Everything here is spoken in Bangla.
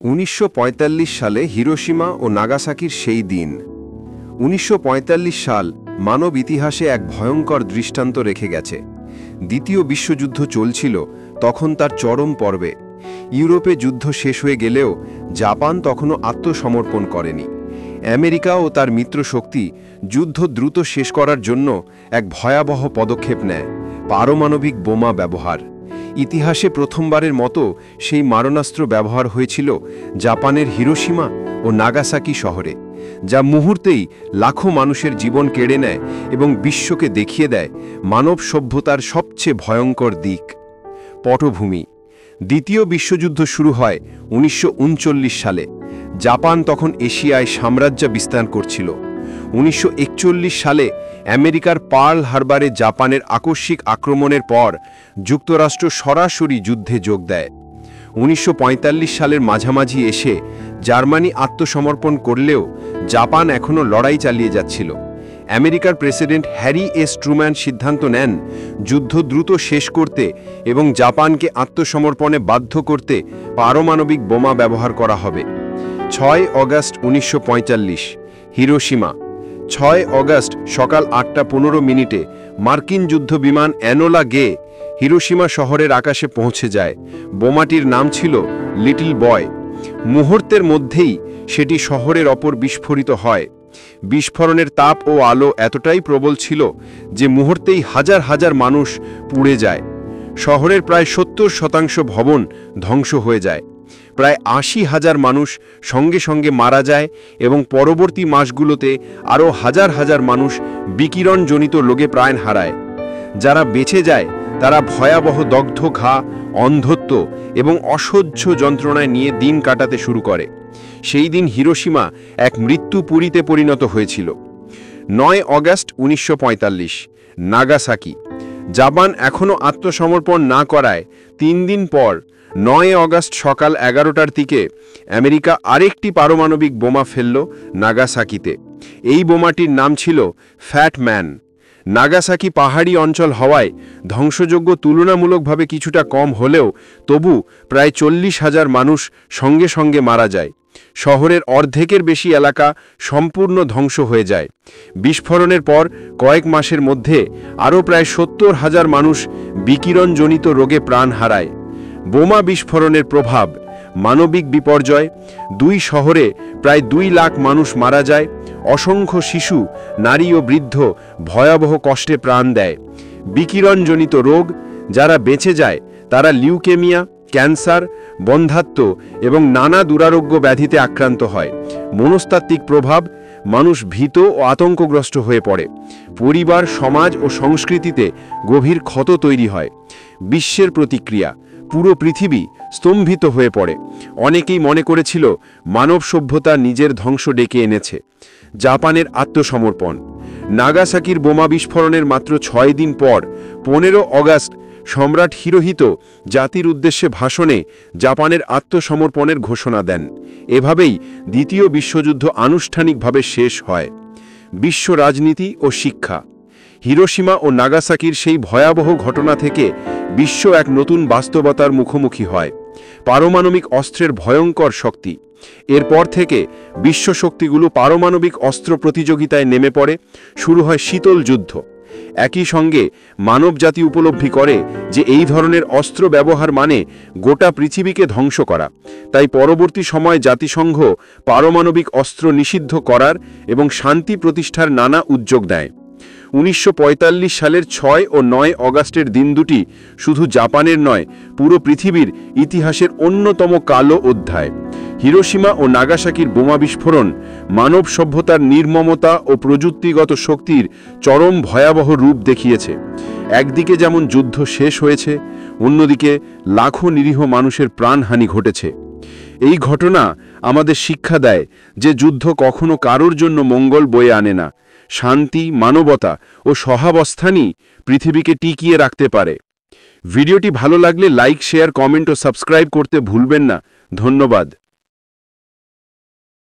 1945 সালে হিরোশিমা ও নাগাসাকির সেই দিন। 1945 সাল মানব ইতিহাসে এক ভয়ঙ্কর দৃষ্টান্ত রেখে গেছে। দ্বিতীয় বিশ্বযুদ্ধ চলছিল তখন তার চরম পর্বে। ইউরোপে যুদ্ধ শেষ হয়ে গেলেও জাপান তখনও আত্মসমর্পণ করেনি। আমেরিকা ও তার মিত্রশক্তি যুদ্ধ দ্রুত শেষ করার জন্য এক ভয়াবহ পদক্ষেপ নেয়, পারমাণবিক বোমা ব্যবহার। ইতিহাসে প্রথমবারের মতো সেই মারণাস্ত্র ব্যবহার হয়েছিল জাপানের হিরোশিমা ও নাগাসাকি শহরে, যা মুহূর্তেই লাখো মানুষের জীবন কেড়ে নেয় এবং বিশ্বকে দেখিয়ে দেয় মানব সভ্যতার সবচেয়ে ভয়ঙ্কর দিক। পটভূমি: দ্বিতীয় বিশ্বযুদ্ধ শুরু হয় 1939 সালে। জাপান তখন এশিয়ায় সাম্রাজ্য বিস্তার করছিল। 1941 সালে আমেরিকার পার্ল হারবারে জাপানের আকস্মিক আক্রমণের পর যুক্তরাষ্ট্র সরাসরি যুদ্ধে যোগ দেয়। 1945 সালের মাঝামাঝি এসে জার্মানি আত্মসমর্পণ করলেও জাপান এখনও লড়াই চালিয়ে যাচ্ছিল। আমেরিকার প্রেসিডেন্ট হ্যারি এস ট্রুম্যান সিদ্ধান্ত নেন যুদ্ধ দ্রুত শেষ করতে এবং জাপানকে আত্মসমর্পণে বাধ্য করতে পারমাণবিক বোমা ব্যবহার করা হবে। 6 অগাস্ট 1945, হিরোশিমা। 6 অগাস্ট সকাল 8:15 মার্কিন যুদ্ধবিমান অ্যানোলা গে হিরোশিমা শহরের আকাশে পৌঁছে যায়। বোমাটির নাম ছিল লিটল বয়। মুহূর্তের মধ্যেই সেটি শহরের ওপর বিস্ফোরিত হয়। বিস্ফোরণের তাপ ও আলো এতটাই প্রবল ছিল যে মুহূর্তেই হাজার হাজার মানুষ পুড়ে যায়। শহরের প্রায় 70% ভবন ধ্বংস হয়ে যায়। প্রায় 80,000 মানুষ সঙ্গে সঙ্গে মারা যায় এবং পরবর্তী মাসগুলোতে আরও হাজার হাজার মানুষ বিকিরণজনিত রোগে প্রাণ হারায়। যারা বেঁচে যায় তারা ভয়াবহ দগ্ধ ঘা, অন্ধত্ব এবং অসহ্য যন্ত্রণায় নিয়ে দিন কাটাতে শুরু করে। সেই দিন হিরোশিমা এক মৃত্যুপুরীতে পরিণত হয়েছিল। 9 অগাস্ট 1945, নাগাসাকি। জাপান এখনও আত্মসমর্পণ না করায় 3 দিন পর 9 অগাস্ট সকাল 11টার দিকে আমেরিকা আরেকটি পারমাণবিক বোমা ফেলল নাগাসাকিতে। এই বোমাটির নাম ছিল ফ্যাট ম্যান। নাগাসাকি পাহাড়ি অঞ্চল হওয়ায় ধ্বংসযোগ্য তুলনামূলকভাবে কিছুটা কম হলেও তবু প্রায় 40,000 মানুষ সঙ্গে সঙ্গে মারা যায়। শহরের অর্ধেকের বেশি এলাকা সম্পূর্ণ ধ্বংস হয়ে যায়। বিস্ফোরণের পর কয়েক মাসের মধ্যে আরও প্রায় 70,000 মানুষ বিকিরণজনিত রোগে প্রাণ হারায়। বোমা বিস্ফোরণের প্রভাব: মানবিক বিপর্যয়। 2 শহরে প্রায় 2 লাখ মানুষ মারা যায়। অসংখ্য শিশু, নারী ও বৃদ্ধ ভয়াবহ কষ্টে প্রাণ দেয়। বিকিরণজনিত রোগ: যারা বেঁচে যায় তারা লিউকেমিয়া, ক্যান্সার, বন্ধ্যাত্ব এবং নানা দুরারোগ্য ব্যাধিতে আক্রান্ত হয়। মনস্তাত্ত্বিক প্রভাব: মানুষ ভীত ও আতঙ্কগ্রস্ত হয়ে পড়ে। পরিবার, সমাজ ও সংস্কৃতিতে গভীর ক্ষত তৈরি হয়। বিশ্বের প্রতিক্রিয়া: পুরো পৃথিবী স্তম্ভিত হয়ে পড়ে। অনেকেই মনে করেছিল মানব সভ্যতা নিজের ধ্বংস ডেকে এনেছে। জাপানের আত্মসমর্পণ: নাগাসাকির বোমা বিস্ফোরণের মাত্র 6 দিন পর 15 অগাস্ট সম্রাট হিরোহিতো জাতির উদ্দেশ্যে ভাষণে জাপানের আত্মসমর্পণের ঘোষণা দেন। এভাবেই দ্বিতীয় বিশ্বযুদ্ধ আনুষ্ঠানিকভাবে শেষ হয়। বিশ্ব রাজনীতি ও শিক্ষা: হিরোশিমা ও নাগাসাকির সেই ভয়াবহ ঘটনা থেকে বিশ্ব এক নতুন বাস্তবতার মুখোমুখি হয়। পারমাণবিক অস্ত্রের ভয়ঙ্কর শক্তি। এরপর থেকে বিশ্ব শক্তিগুলো পারমাণবিক অস্ত্র প্রতিযোগিতায় নেমে পড়ে। শুরু হয় শীতল যুদ্ধ। একই সঙ্গে মানবজাতি উপলব্ধি করে যে এই ধরনের অস্ত্র ব্যবহার মানে গোটা পৃথিবীকে ধ্বংস করা। তাই পরবর্তী সময় জাতিসংঘ পারমাণবিক অস্ত্র নিষিদ্ধ করার এবং শান্তি প্রতিষ্ঠার নানা উদ্যোগ দেয়। 1945 সালের 6 ও 9 অগাস্টের দিন দুটি শুধু জাপানের নয়, পুরো পৃথিবীর ইতিহাসের অন্যতম কালো অধ্যায়। হিরোশিমা ও নাগাসাকির বোমা বিস্ফোরণ মানব সভ্যতার নির্মমতা ও প্রযুক্তিগত শক্তির চরম ভয়াবহ রূপ দেখিয়েছে। একদিকে যেমন যুদ্ধ শেষ হয়েছে, অন্যদিকে লাখো নিরীহ মানুষের প্রাণহানি ঘটেছে। এই ঘটনা আমাদের শিক্ষা দেয় যে যুদ্ধ কখনো কারোর জন্য মঙ্গল বয়ে আনে না। শান্তি, মানবতা ও সহাবস্থানই পৃথিবীকে টিকিয়ে রাখতে পারে। ভিডিওটি ভালো লাগলে লাইক, শেয়ার, কমেন্ট ও সাবস্ক্রাইব করতে ভুলবেন না। ধন্যবাদ।